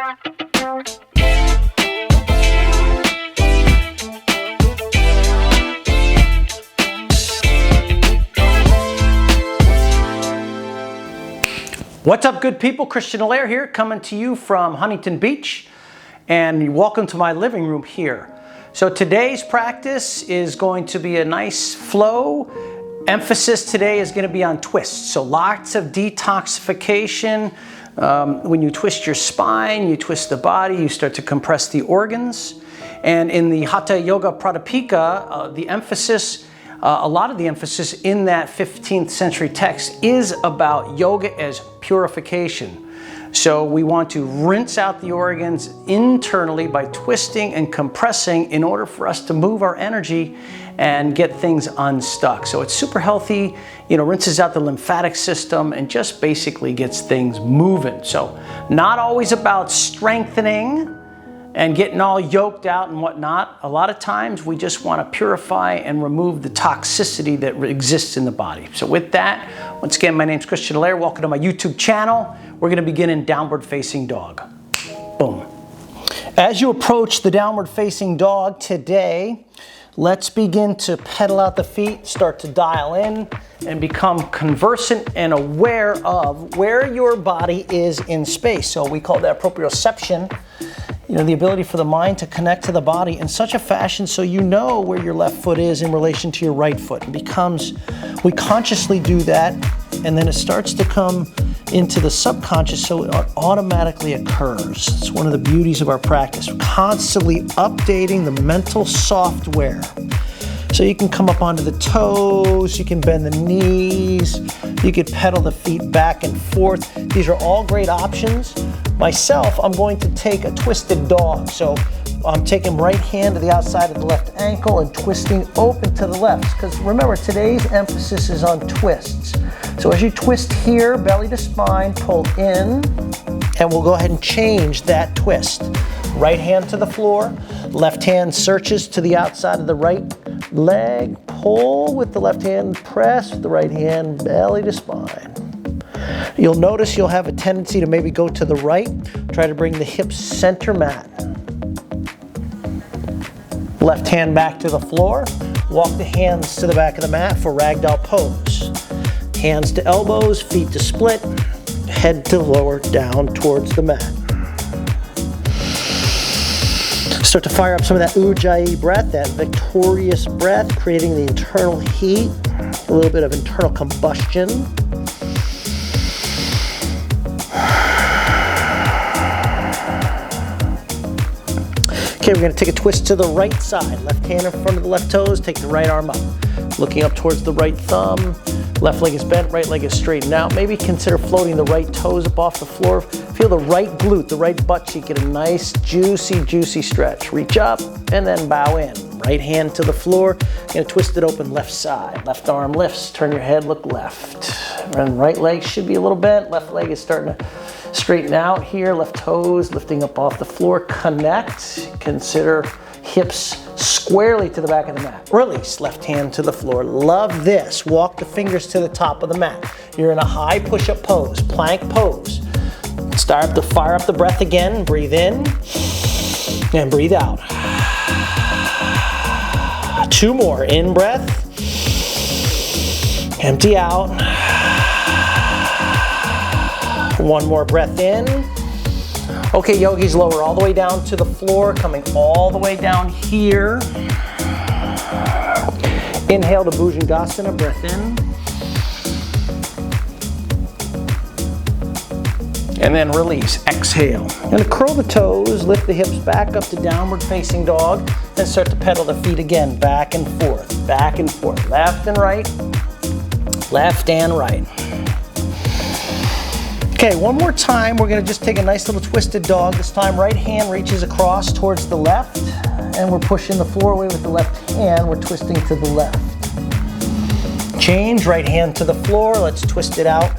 What's up, good people? Christian Allaire here, coming to you from Huntington Beach, and welcome to my living room here. So today's practice is going to be a nice flow. Emphasis today is going to be on twists. So lots of detoxification. When you twist your spine, you twist the body, you start to compress the organs. And in the Hatha Yoga Pradipika, the emphasis, a lot of the emphasis in that 15th century text is about yoga as purification. So we want to rinse out the organs internally by twisting and compressing in order for us to move our energy and get things unstuck. So it's super healthy, rinses out the lymphatic system and just basically gets things moving. So not always about strengthening and getting all yoked out and whatnot. A lot of times we just want to purify and remove the toxicity that exists in the body. So with that, once again, my name's Christian Allaire. Welcome to my YouTube channel. We're going to begin in downward facing dog. Boom. As you approach the downward facing dog today, let's begin to pedal out the feet, start to dial in and become conversant and aware of where your body is in space. So we call that proprioception. The ability for the mind to connect to the body in such a fashion so you know where your left foot is in relation to your right foot. We consciously do that, and then it starts to come into the subconscious, so it automatically occurs. It's one of the beauties of our practice. We're constantly updating the mental software. So you can come up onto the toes, you can bend the knees, you could pedal the feet back and forth. These are all great options. Myself, I'm going to take a twisted dog. So I'm taking right hand to the outside of the left ankle and twisting open to the left. Because remember, today's emphasis is on twists. So as you twist here, belly to spine, pull in, and we'll go ahead and change that twist. Right hand to the floor, left hand searches to the outside of the right leg, pull with the left hand, press with the right hand, belly to spine. You'll notice you'll have a tendency to maybe go to the right, try to bring the hips center mat. Left hand back to the floor, walk the hands to the back of the mat for ragdoll pose. Hands to elbows, feet to split, head to lower down towards the mat. Start to fire up some of that Ujjayi breath, that victorious breath, creating the internal heat, a little bit of internal combustion. Okay, we're going to take a twist to the right side. Left hand in front of the left toes, take the right arm up. Looking up towards the right thumb. Left leg is bent, right leg is straightened out. Maybe consider floating the right toes up off the floor. Feel the right glute, the right butt cheek, get a nice, juicy stretch. Reach up and then bow in. Right hand to the floor. You're going to twist it open left side. Left arm lifts, turn your head, look left. And right leg should be a little bent. Left leg is starting to straighten out here. Left toes lifting up off the floor. Connect. Consider hips squarely to the back of the mat. Release, left hand to the floor. Love this. Walk the fingers to the top of the mat. You're in a high push-up pose, plank pose. Start to fire up the breath again. Breathe in and breathe out. 2 more. In breath. Empty out. 1 more breath in. Okay, yogis, lower all the way down to the floor, coming all the way down here. Inhale to Bhujangasana, breath in. And then release, exhale. And curl the toes, lift the hips back up to downward facing dog, and start to pedal the feet again, back and forth, left and right, left and right. Okay, one more time, we're gonna just take a nice little twisted dog. This time, right hand reaches across towards the left, and we're pushing the floor away with the left hand, we're twisting to the left. Change, right hand to the floor, let's twist it out.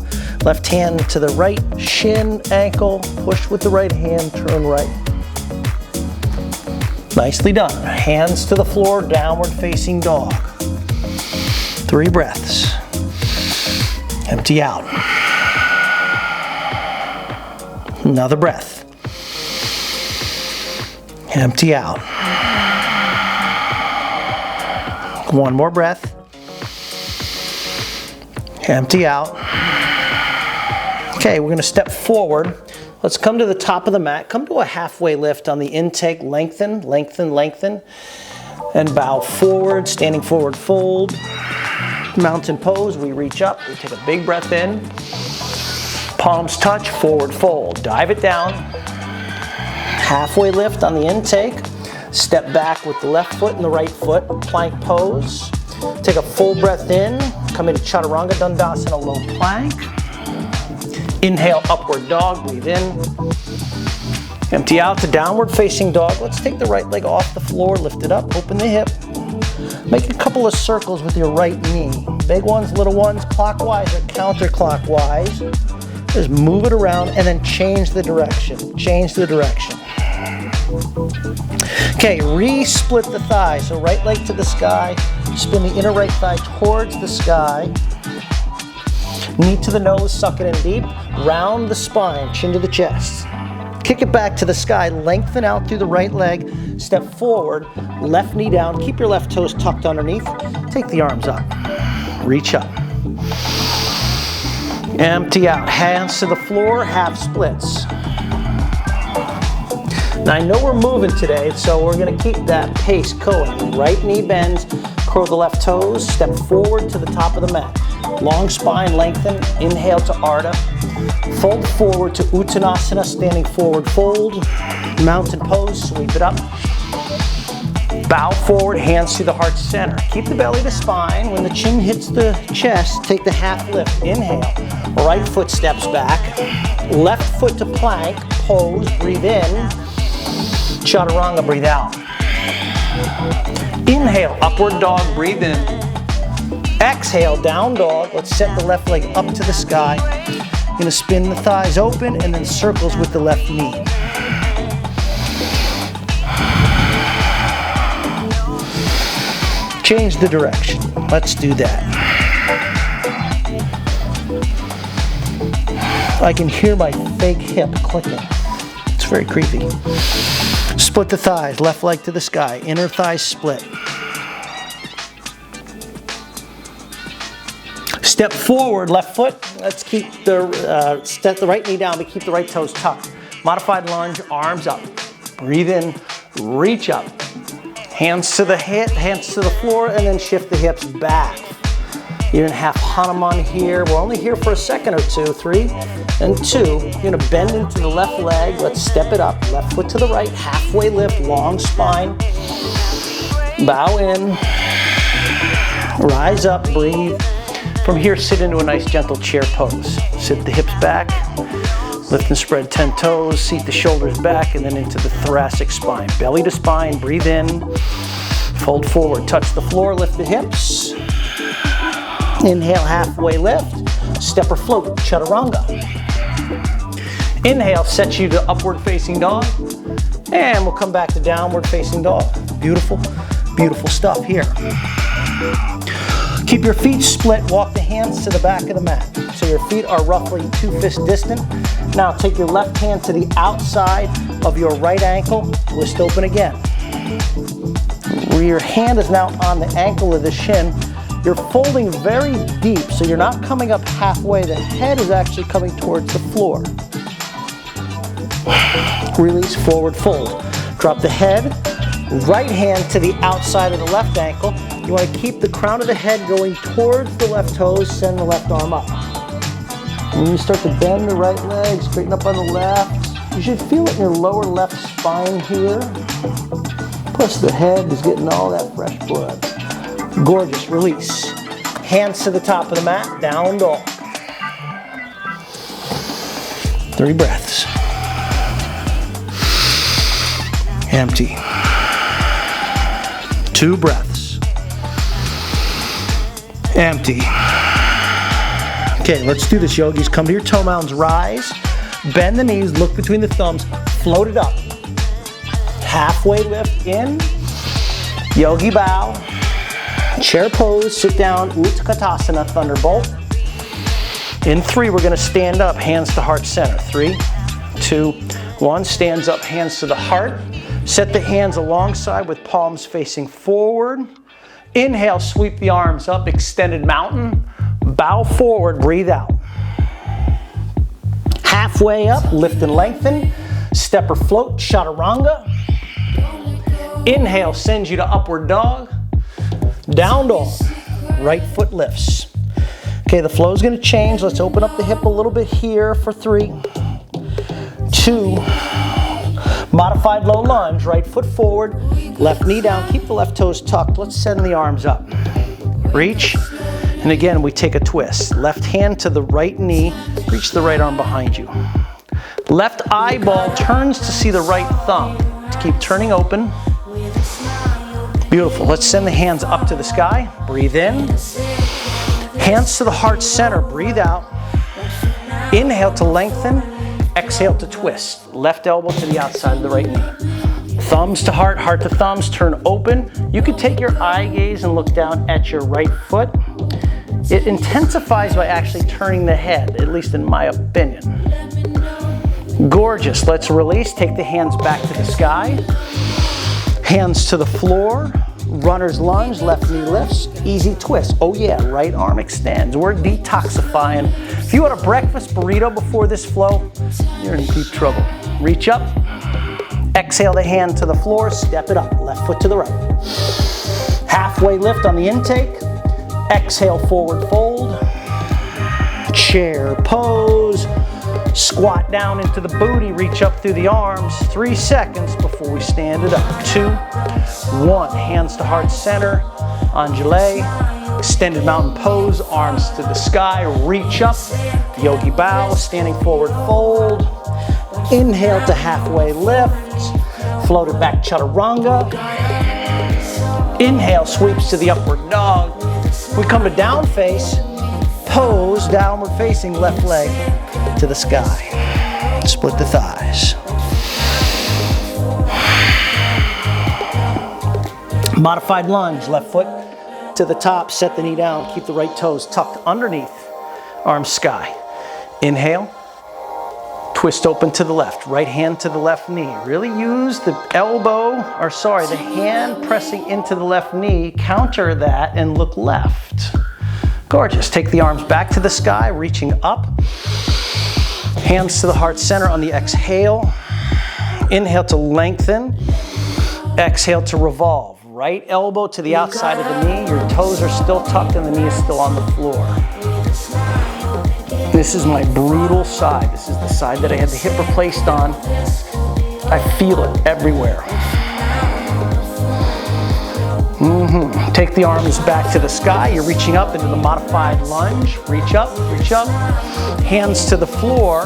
Left hand to the right, shin, ankle, push with the right hand, turn right. Nicely done. Hands to the floor, downward facing dog. 3 breaths. Empty out. Another breath. Empty out. One more breath. Empty out. Okay, we're gonna step forward. Let's come to the top of the mat. Come to a halfway lift on the intake. Lengthen, lengthen, lengthen. And bow forward, standing forward fold. Mountain pose, we reach up, we take a big breath in. Palms touch, forward fold. Dive it down. Halfway lift on the intake. Step back with the left foot and the right foot. Plank pose. Take a full breath in. Come into Chaturanga Dandasana, low plank. Inhale, upward dog, breathe in. Empty out to downward facing dog. Let's take the right leg off the floor, lift it up, open the hip. Make a couple of circles with your right knee. Big ones, little ones, clockwise or counterclockwise. Just move it around and then change the direction. Change the direction. Okay, re-split the thigh. So right leg to the sky, spin the inner right thigh towards the sky. Knee to the nose, suck it in deep. Round the spine, chin to the chest. Kick it back to the sky, lengthen out through the right leg. Step forward, left knee down. Keep your left toes tucked underneath. Take the arms up. Reach up. Empty out. Hands to the floor, half splits. Now I know we're moving today, so we're gonna keep that pace going. Right knee bends, curl the left toes, step forward to the top of the mat. Long spine, lengthen, inhale to Ardha. Fold forward to Uttanasana, standing forward fold. Mountain pose, sweep it up. Bow forward, hands to the heart center. Keep the belly to spine. When the chin hits the chest, take the half lift. Inhale, right foot steps back. Left foot to plank, pose, breathe in. Chaturanga, breathe out. Inhale, upward dog, breathe in. Exhale, down dog. Let's set the left leg up to the sky. Gonna spin the thighs open and then circles with the left knee. Change the direction. Let's do that. I can hear my fake hip clicking. It's very creepy. Split the thighs, left leg to the sky, inner thighs split. Step forward, left foot. Let's keep step the right knee down, but keep the right toes tucked. Modified lunge, arms up. Breathe in, reach up. Hands to the hip, hands to the floor, and then shift the hips back. You're gonna have Hanuman here. We're only here for a second or two. 3 and 2. You're gonna bend into the left leg. Let's step it up. Left foot to the right, halfway lift, long spine. Bow in, rise up, breathe. From here, sit into a nice gentle chair pose. Sit the hips back, lift and spread 10 toes, seat the shoulders back, and then into the thoracic spine. Belly to spine, breathe in, fold forward, touch the floor, lift the hips. Inhale, halfway lift, step or float, Chaturanga. Inhale, sets you to upward facing dog, and we'll come back to downward facing dog. Beautiful, beautiful stuff here. Keep your feet split, walk the hands to the back of the mat. So your feet are roughly 2 fists distant. Now take your left hand to the outside of your right ankle, twist open again. Your hand is now on the ankle of the shin. You're folding very deep, so you're not coming up halfway. The head is actually coming towards the floor. Release, forward fold. Drop the head, right hand to the outside of the left ankle. You want to keep the crown of the head going towards the left toes, send the left arm up. And you start to bend the right leg, straighten up on the left. You should feel it in your lower left spine here. Plus the head is getting all that fresh blood. Gorgeous, release. Hands to the top of the mat, down dog. 3 breaths. Empty. 2 breaths. Empty. Okay, let's do this, yogis. Come to your toe mounds, rise, bend the knees, look between the thumbs, float it up. Halfway lift in, yogi bow, chair pose, sit down, Utkatasana, thunderbolt. In 3, we're gonna stand up, hands to heart center. 3, 2, 1, stands up, hands to the heart. Set the hands alongside with palms facing forward. Inhale, sweep the arms up, extended mountain. Bow forward, breathe out. Halfway up, lift and lengthen. Step or float, chaturanga. Inhale, sends you to upward dog. Down dog, right foot lifts. Okay, the flow is going to change. Let's open up the hip a little bit here for 3, 2, modified low lunge, right foot forward, left knee down, keep the left toes tucked. Let's send the arms up. Reach, and again, we take a twist. Left hand to the right knee, reach the right arm behind you. Left eyeball turns to see the right thumb. Keep turning open. Beautiful. Let's send the hands up to the sky. Breathe in. Hands to the heart center. Breathe out. Inhale to lengthen. Exhale to twist. Left elbow to the outside of the right knee. Thumbs to heart, heart to thumbs. Turn open. You could take your eye gaze and look down at your right foot. It intensifies by actually turning the head, at least in my opinion. Gorgeous. Let's release. Take the hands back to the sky. Hands to the floor. Runner's lunge, left knee lifts, easy twist. Oh yeah, right arm extends. We're detoxifying. If you had a breakfast burrito before this flow, you're in deep trouble. Reach up, exhale the hand to the floor, step it up, left foot to the right. Halfway lift on the intake, exhale forward fold, chair pose, squat down into the booty, reach up through the arms, 3 seconds before we stand it up. 2, 1, hands to heart center, undulé, extended mountain pose, arms to the sky, reach up, yogi bow, standing forward fold, inhale to halfway lift, floated back chaturanga, inhale sweeps to the upward dog, we come to down face, pose, downward facing left leg to the sky. Split the thighs. Modified lunge, left foot to the top, set the knee down, keep the right toes tucked underneath, arms sky. Inhale, twist open to the left, right hand to the left knee. Really use the the hand pressing into the left knee, counter that and look left. Gorgeous. Take the arms back to the sky, reaching up. Hands to the heart center on the exhale. Inhale to lengthen. Exhale to revolve. Right elbow to the outside of the knee. Your toes are still tucked and the knee is still on the floor. This is my brutal side. This is the side that I had the hip replaced on. I feel it everywhere. Take the arms back to the sky. You're reaching up into the modified lunge. Reach up, reach up. Hands to the floor.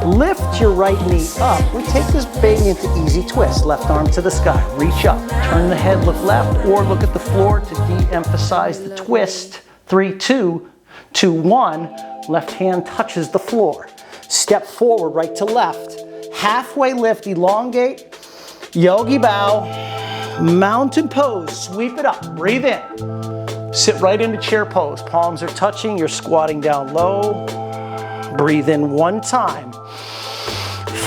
Lift your right knee up. We take this baby into easy twist. Left arm to the sky. Reach up. Turn the head, look left, or look at the floor to de-emphasize the twist. 3, 2, 2, 1. Left hand touches the floor. Step forward, right to left. Halfway lift, elongate. Yogi bow. Mountain pose, sweep it up, breathe in. Sit right into chair pose, palms are touching, you're squatting down low. Breathe in 1 time.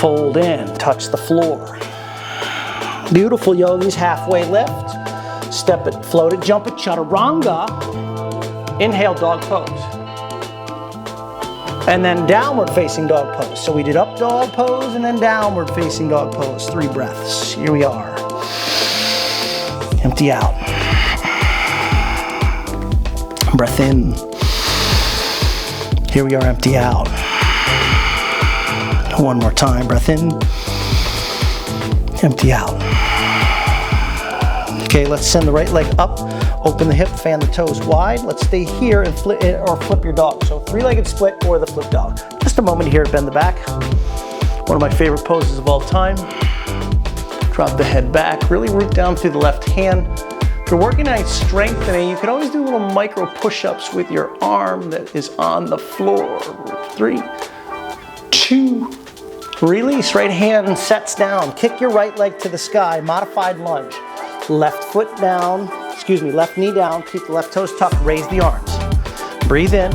Fold in, touch the floor. Beautiful yogis, halfway lift. Step it, float it, jump it, chaturanga. Inhale, dog pose. And then downward facing dog pose. So we did up dog pose and then downward facing dog pose. 3 breaths, here we are. Empty out. Breath in. Here we are, empty out. 1 more time, breath in. Empty out. Okay, let's send the right leg up. Open the hip, fan the toes wide. Let's stay here and flip your dog. So 3-legged split or the flip dog. Just a moment here, bend the back. One of my favorite poses of all time. Drop the head back, really root down through the left hand. If you're working on strengthening, you can always do little micro push-ups with your arm that is on the floor. 3, 2, release, right hand sets down. Kick your right leg to the sky, modified lunge. Left foot down, left knee down, keep the left toes tucked, raise the arms. Breathe in,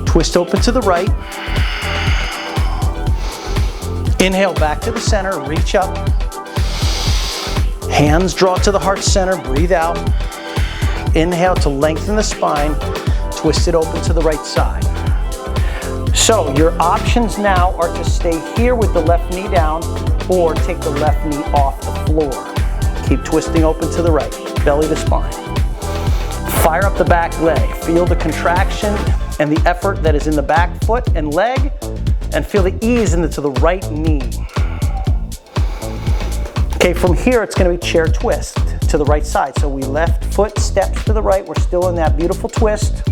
twist open to the right. Inhale back to the center, reach up. Hands draw to the heart center, breathe out. Inhale to lengthen the spine, twist it open to the right side. So your options now are to stay here with the left knee down or take the left knee off the floor. Keep twisting open to the right, belly to spine. Fire up the back leg. Feel the contraction and the effort that is in the back foot and leg, and feel the ease into the right knee. Okay, from here it's going to be chair twist to the right side. So we left foot steps to the right. We're still in that beautiful twist.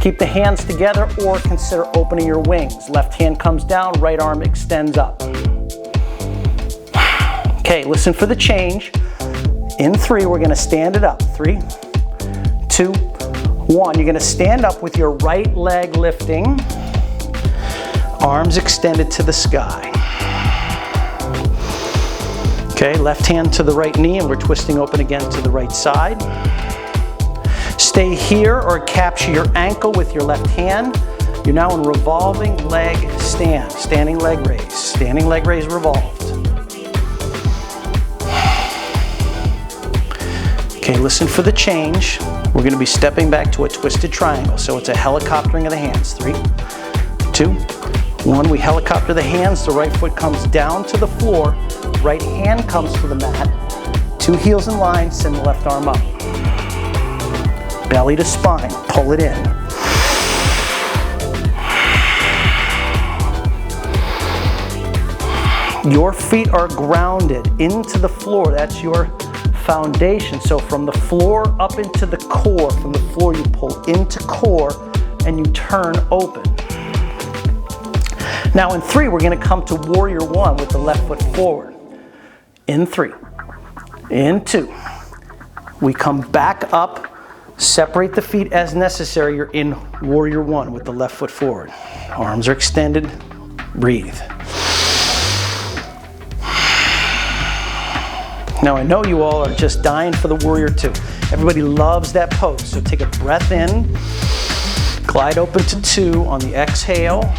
Keep the hands together or consider opening your wings. Left hand comes down, right arm extends up. Okay, listen for the change. In 3, we're going to stand it up. 3, 2, 1. You're going to stand up with your right leg lifting, arms extended to the sky. Okay, left hand to the right knee, and we're twisting open again to the right side. Stay here or capture your ankle with your left hand. You're now in revolving leg stand, standing leg raise, revolved. Okay, listen for the change. We're going to be stepping back to a twisted triangle. So it's a helicoptering of the hands. 3, 2, 1. We helicopter the hands. The right foot comes down to the floor. Right hand comes to the mat. 2 heels in line. Send the left arm up. Belly to spine. Pull it in. Your feet are grounded into the floor. That's your foundation. So from the floor up into the core, from the floor you pull into core and you turn open. Now in 3, we're going to come to warrior 1 with the left foot forward. In 3, in 2, we come back up, separate the feet as necessary. You're in warrior 1 with the left foot forward. Arms are extended, breathe. Now I know you all are just dying for the warrior 2. Everybody loves that pose. So take a breath in, glide open to 2 on the exhale.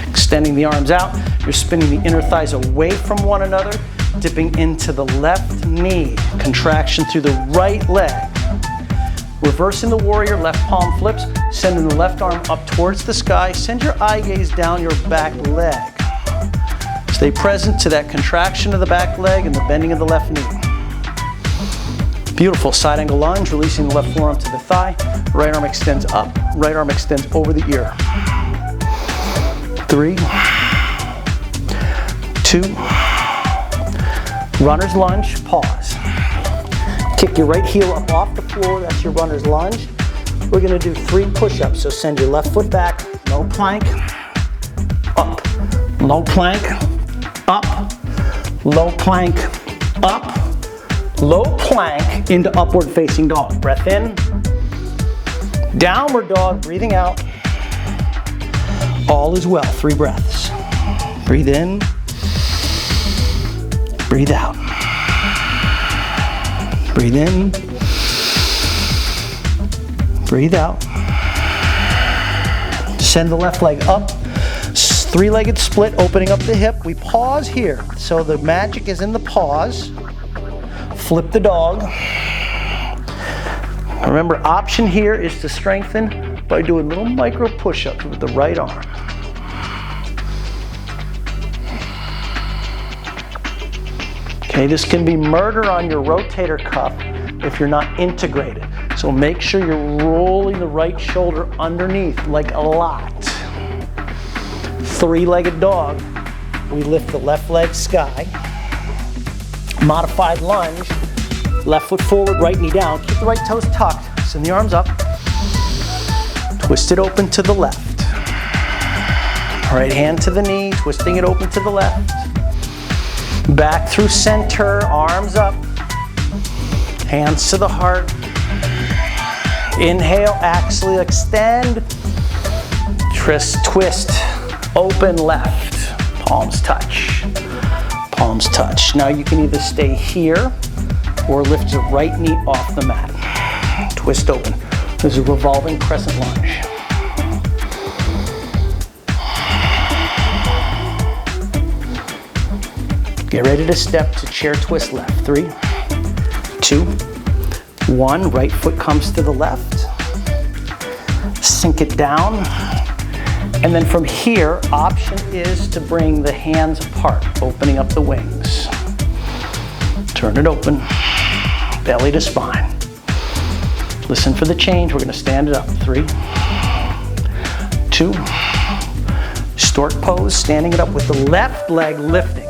Extending the arms out. You're spinning the inner thighs away from one another, dipping into the left knee. Contraction through the right leg. Reversing the warrior, left palm flips, sending the left arm up towards the sky. Send your eye gaze down your back leg. Stay present to that contraction of the back leg and the bending of the left knee. Beautiful. Side angle lunge, releasing the left forearm to the thigh. Right arm extends up. Right arm extends over the ear. 3, 2, runner's lunge, pause. Kick your right heel up off the floor, that's your runner's lunge. We're going to do 3 push-ups, so send your left foot back, low plank, up, low plank, up, low plank, up, low plank into upward facing dog. Breath in, downward dog, breathing out. All is well, 3 breaths. Breathe in, breathe out. Breathe in, breathe out. Send the left leg up. 3-legged split, opening up the hip. We pause here. So the magic is in the pause. Flip the dog. Remember, option here is to strengthen by doing little micro push-ups with the right arm. Okay, this can be murder on your rotator cuff if you're not integrated. So make sure you're rolling the right shoulder underneath like a lot. 3-legged dog. We lift the left leg sky. Modified lunge. Left foot forward, right knee down. Keep the right toes tucked. Send the arms up. Twist it open to the left. Right hand to the knee, twisting it open to the left. Back through center, arms up. Hands to the heart. Inhale, axially extend. Twist, open left. Palms touch. Palms touch. Now you can either stay here or lift your right knee off the mat. Twist open. This is a revolving crescent lunge. Get ready to step to chair twist left. 3, 2, 1. Right foot comes to the left. Sink it down. And then from here, option is to bring the hands apart, opening up the wings. Turn it open, belly to spine. Listen for the change. We're going to stand it up. 3, 2, stork pose, standing it up with the left leg lifting.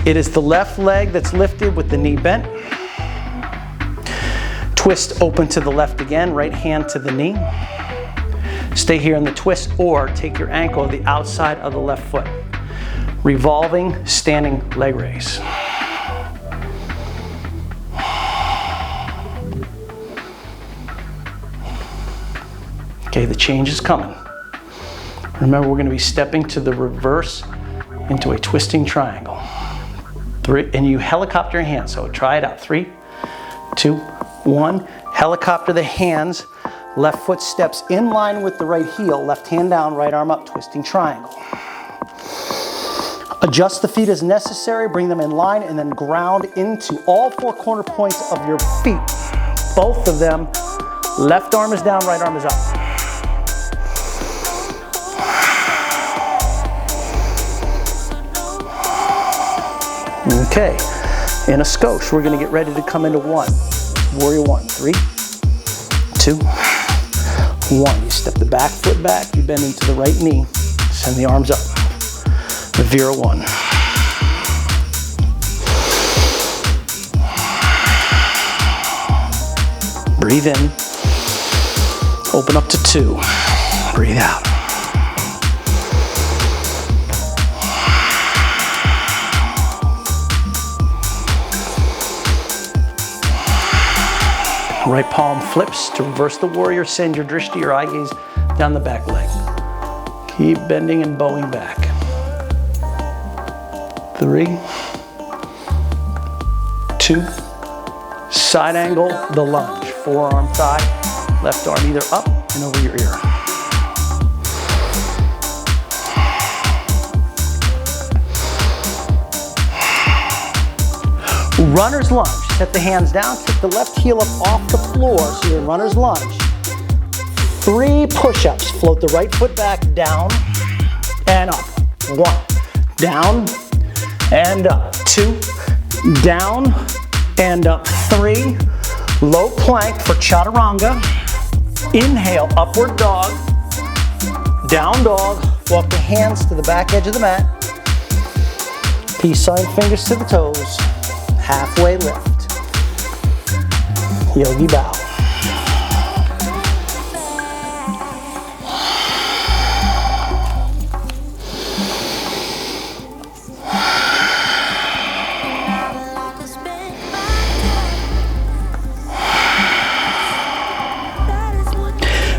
It is the left leg that's lifted with the knee bent. Twist open to the left again, right hand to the knee. Stay here in the twist or take your ankle to the outside of the left foot. Revolving, standing leg raise. Okay, the change is coming. Remember, we're going to be stepping to the reverse into a twisting triangle. 3, and you helicopter your hands, so try it out. 3, 2, 1. Helicopter the hands. Left foot steps in line with the right heel, left hand down, right arm up, twisting triangle. Adjust the feet as necessary, bring them in line, and then ground into all 4 corner points of your feet. Both of them. Left arm is down, right arm is up. Okay, in a skosh, we're going to get ready to come into 1. Warrior 1. 3, 2, 1. You step the back foot back, you bend into the right knee, send the arms up. Vuori 1. Breathe in. Open up to 2. Breathe out. Right palm flips to reverse the warrior. Send your drishti, your eye gaze, down the back leg. Keep bending and bowing back. 3, 2, side angle, the lunge. Forearm, thigh, left arm either up and over your ear. Runner's lunge. Set the hands down, take the left heel up off the floor, so you're in runner's lunge. 3 push-ups. Float the right foot back, down and up. 1, down and up. 2, down and up. 3, low plank for chaturanga. Inhale, upward dog, down dog. Walk the hands to the back edge of the mat. Peace sign, fingers to the toes. Halfway lift. Yogi bow.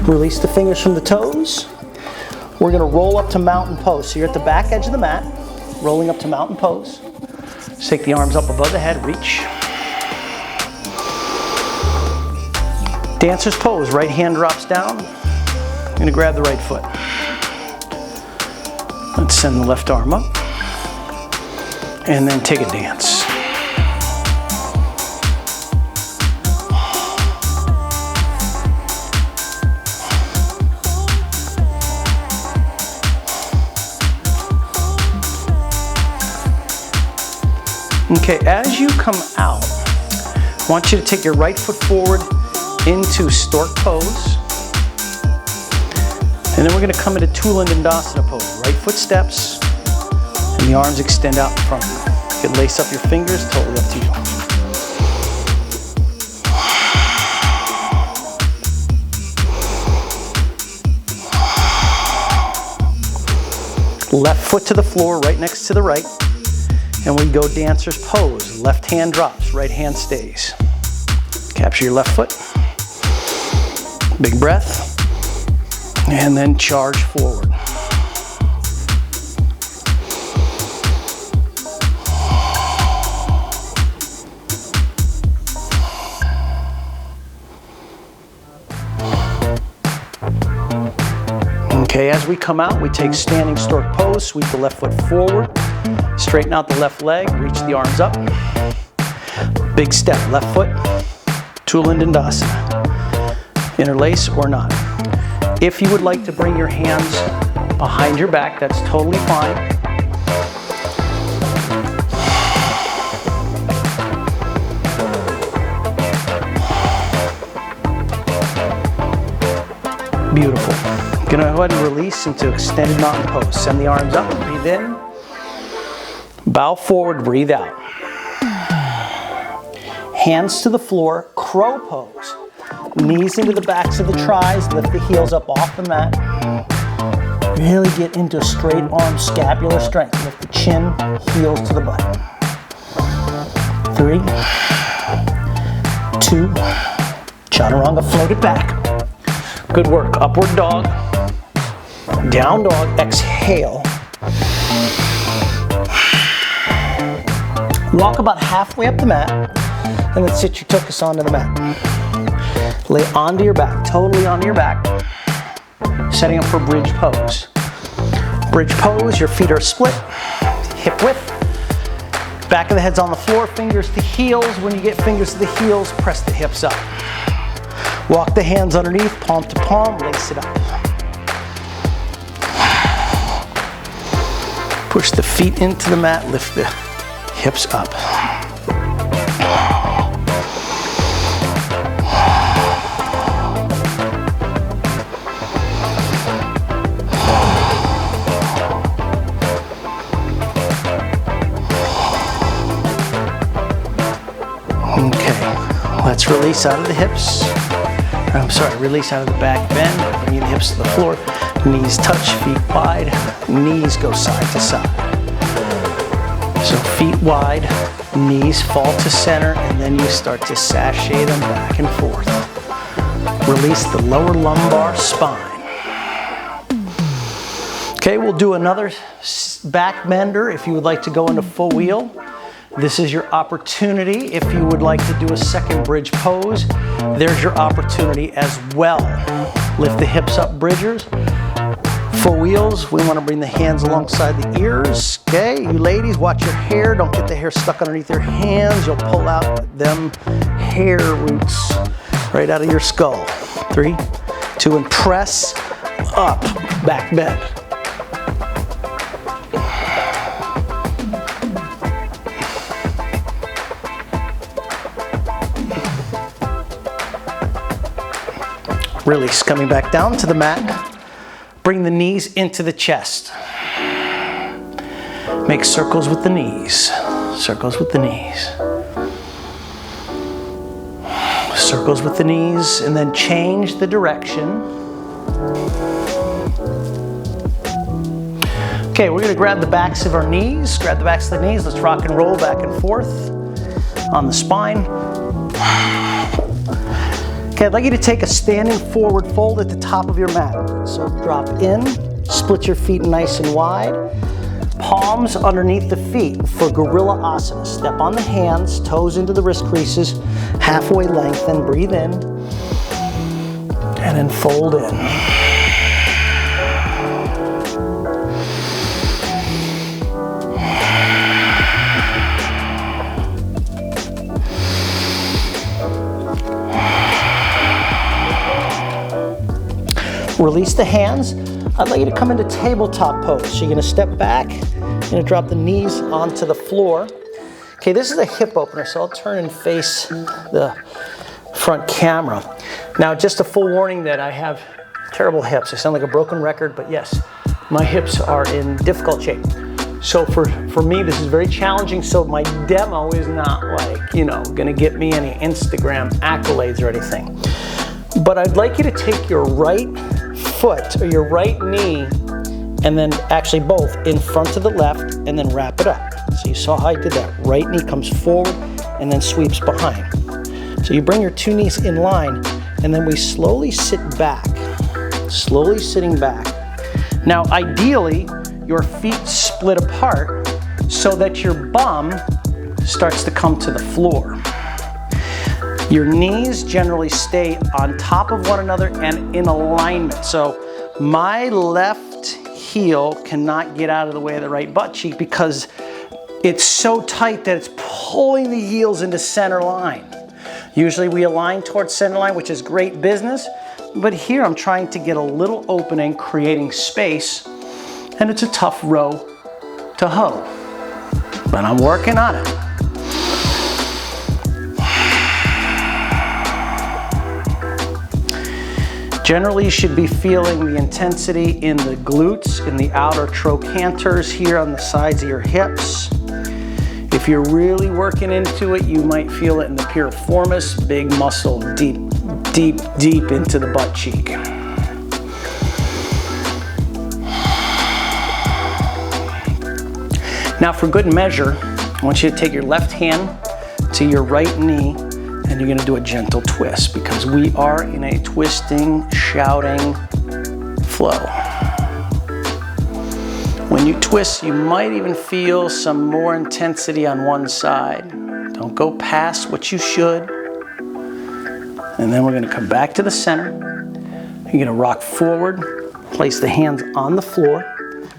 Release the fingers from the toes. We're going to roll up to mountain pose. So you're at the back edge of the mat, rolling up to mountain pose. Just take the arms up above the head, reach. Dancer's pose, right hand drops down. I'm going to grab the right foot. Let's send the left arm up. And then take a dance. Okay, as you come out, I want you to take your right foot forward into stork pose. And then we're going to come into Dandasana pose. Right foot steps, and the arms extend out in front of you. You can lace up your fingers, totally up to you. Left foot to the floor, right next to the right. And we go dancer's pose. Left hand drops, right hand stays. Capture your left foot. Big breath. And then charge forward. Okay, as we come out, we take standing stork pose, sweep the left foot forward. Straighten out the left leg, reach the arms up. Big step, left foot, Tula Dandasana. Interlace or not. If you would like to bring your hands behind your back, that's totally fine. Beautiful. Gonna go ahead and release into extended mountain pose. Send the arms up, breathe in. Bow forward, breathe out. Hands to the floor, crow pose. Knees into the backs of the tries, lift the heels up off the mat. Really get into straight arm scapular strength. Lift the chin, heels to the butt. 3, 2, chaturanga, float it back. Good work. Upward dog, down dog, exhale. Walk about halfway up the mat, and then sit your tuchus onto the mat. Lay onto your back, totally onto your back. Setting up for bridge pose. Bridge pose, your feet are split, hip width. Back of the head's on the floor, fingers to heels. When you get fingers to the heels, press the hips up. Walk the hands underneath, palm to palm, lace it up. Push the feet into the mat, lift the hips up. Okay, let's release out of the hips. Release out of the back bend, bring the hips to the floor, knees touch, feet wide, knees go side to side. So feet wide, knees fall to center, and then you start to sashay them back and forth. Release the lower lumbar spine. Okay, we'll do another back bender if you would like to go into full wheel. This is your opportunity. If you would like to do a second bridge pose, there's your opportunity as well. Lift the hips up, bridgers. Full wheels, we want to bring the hands alongside the ears. Okay, you ladies, watch your hair. Don't get the hair stuck underneath your hands. You'll pull out them hair roots right out of your skull. 3, 2, and press up, back bend. Release, coming back down to the mat. Bring the knees into the chest. Make circles with the knees. Circles with the knees. Circles with the knees, and then change the direction. Okay, we're gonna grab the backs of our knees. Grab the backs of the knees. Let's rock and roll back and forth on the spine. Okay, I'd like you to take a standing forward fold at the top of your mat. So drop in, split your feet nice and wide. Palms underneath the feet for Gorilla Asana. Step on the hands, toes into the wrist creases, halfway lengthen, breathe in, and then fold in. Release the hands. I'd like you to come into tabletop pose. So you're gonna step back, you're gonna drop the knees onto the floor. Okay, this is a hip opener, so I'll turn and face the front camera. Now, just a full warning that I have terrible hips. I sound like a broken record, but yes, my hips are in difficult shape. So for me, this is very challenging, so my demo is not like, you know, gonna get me any Instagram accolades or anything. But I'd like you to take your right foot or your right knee, and then actually both in front of the left, and then wrap it up. So you saw how I did that. Right knee comes forward and then sweeps behind. So you bring your two knees in line, and then we slowly sit back, slowly sitting back. Now ideally, your feet split apart so that your bum starts to come to the floor. Your knees generally stay on top of one another and in alignment. So my left heel cannot get out of the way of the right butt cheek because it's so tight that it's pulling the heels into center line. Usually we align towards center line, which is great business, but here I'm trying to get a little opening, creating space, and it's a tough row to hoe, but I'm working on it. Generally, you should be feeling the intensity in the glutes, in the outer trochanters here on the sides of your hips. If you're really working into it, you might feel it in the piriformis, big muscle, deep, deep, deep into the butt cheek. Now for good measure, I want you to take your left hand to your right knee and you're gonna do a gentle twist because we are in a twisting, shouting flow. When you twist, you might even feel some more intensity on one side. Don't go past what you should. And then we're gonna come back to the center. You're gonna rock forward, place the hands on the floor,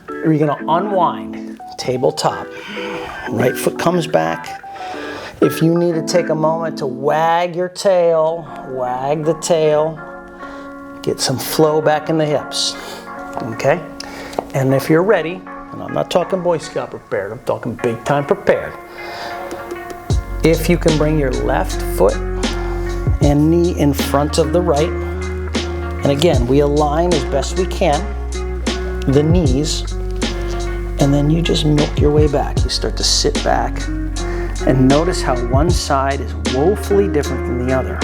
or you're gonna unwind, tabletop. Right foot comes back. If you need to take a moment to wag your tail, wag the tail, get some flow back in the hips, okay? And if you're ready, and I'm not talking Boy Scout prepared, I'm talking big time prepared. If you can bring your left foot and knee in front of the right, and again, we align as best we can, the knees, and then you just milk your way back. You start to sit back and notice how one side is woefully different than the other.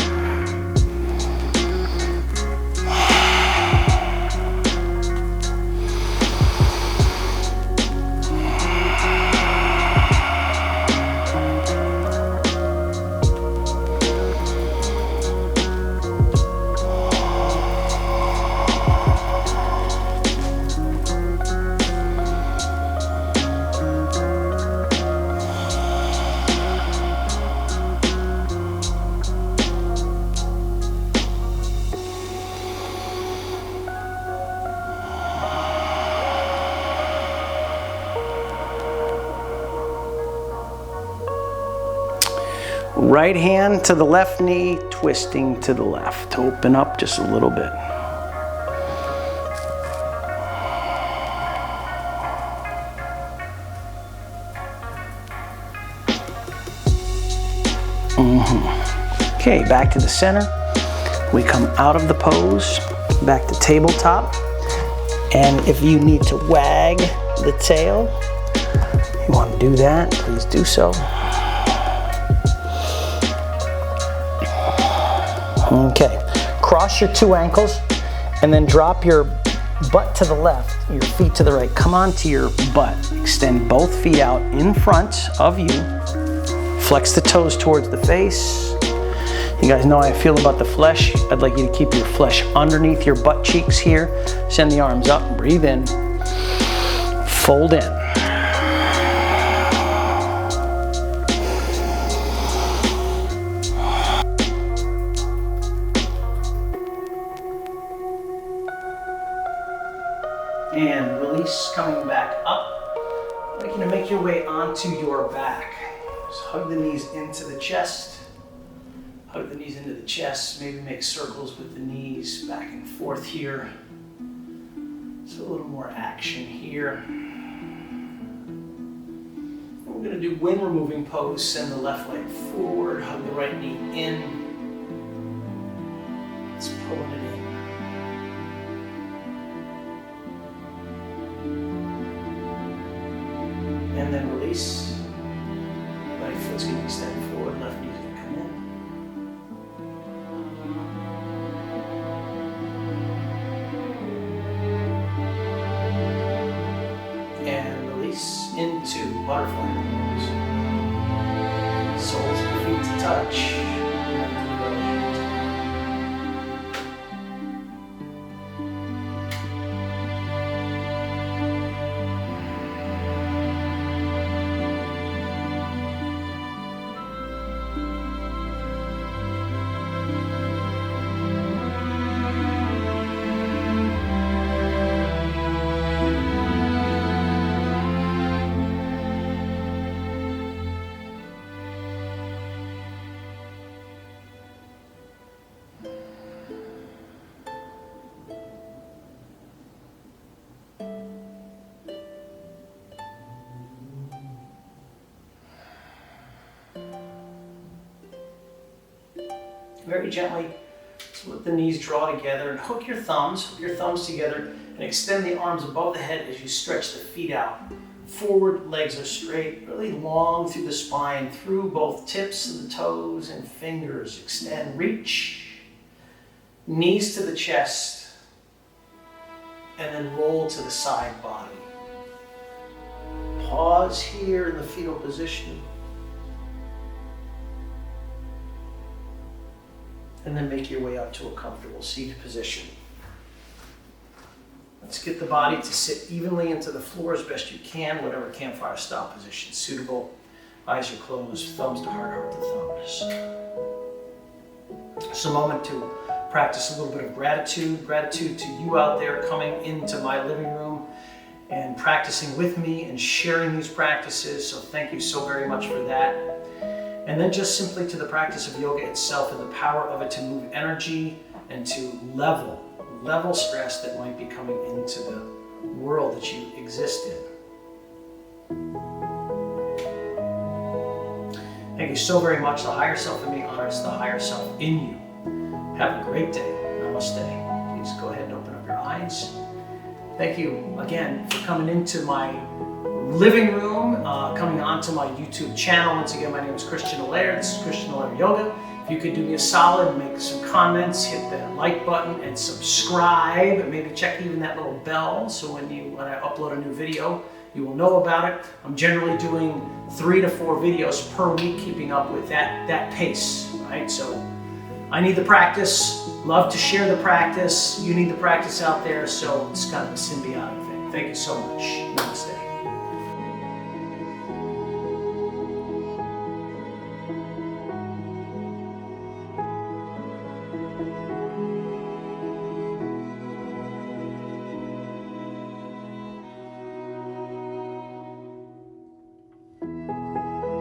Right hand to the left knee, twisting to the left. Open up just a little bit. Okay, back to the center. We come out of the pose, back to tabletop. And if you need to wag the tail, you want to do that, please do so. Okay, cross your two ankles and then drop your butt to the left, your feet to the right. Come onto your butt. Extend both feet out in front of you. Flex the toes towards the face. You guys know how I feel about the flesh. I'd like you to keep your flesh underneath your butt cheeks here. Send the arms up, breathe in, fold in. And release, coming back up. I'd like you to make your way onto your back. Just hug the knees into the chest. Hug the knees into the chest. Maybe make circles with the knees back and forth here. It's a little more action here. We're going to do wind removing pose. Send the left leg forward. Hug the right knee in. Let's pull it in. And then release. Right foot's going to extend forward, left knee's going to come in. And release into butterfly pose. Soles of the feet to touch. Very gently, so let the knees draw together and hook your thumbs together and extend the arms above the head as you stretch the feet out. Forward, legs are straight, really long through the spine, through both tips of the toes and fingers. Extend, reach, knees to the chest, and then roll to the side body. Pause here in the fetal position. And then make your way up to a comfortable seated position. Let's get the body to sit evenly into the floor as best you can, whatever campfire style position is suitable. Eyes are closed, thumbs to heart, heart to thumbs. It's a moment to practice a little bit of gratitude. Gratitude to you out there coming into my living room and practicing with me and sharing these practices. So thank you so very much for that. And then just simply to the practice of yoga itself and the power of it to move energy and to level stress that might be coming into the world that you exist in. Thank you so very much. The higher self in me honors the higher self in you. Have a great day. Namaste. Please go ahead and open up your eyes. Thank you again for coming into my living room, coming onto my YouTube channel. Once again, my name is Christian Allaire. This is Christian Allaire Yoga. If you could do me a solid, make some comments, hit that like button and subscribe, and maybe check even that little bell so when I upload a new video, you will know about it. I'm generally doing 3 to 4 videos per week, keeping up with that pace, right? So I need the practice, love to share the practice, you need the practice out there, so it's kind of a symbiotic thing. Thank you so much. Namaste.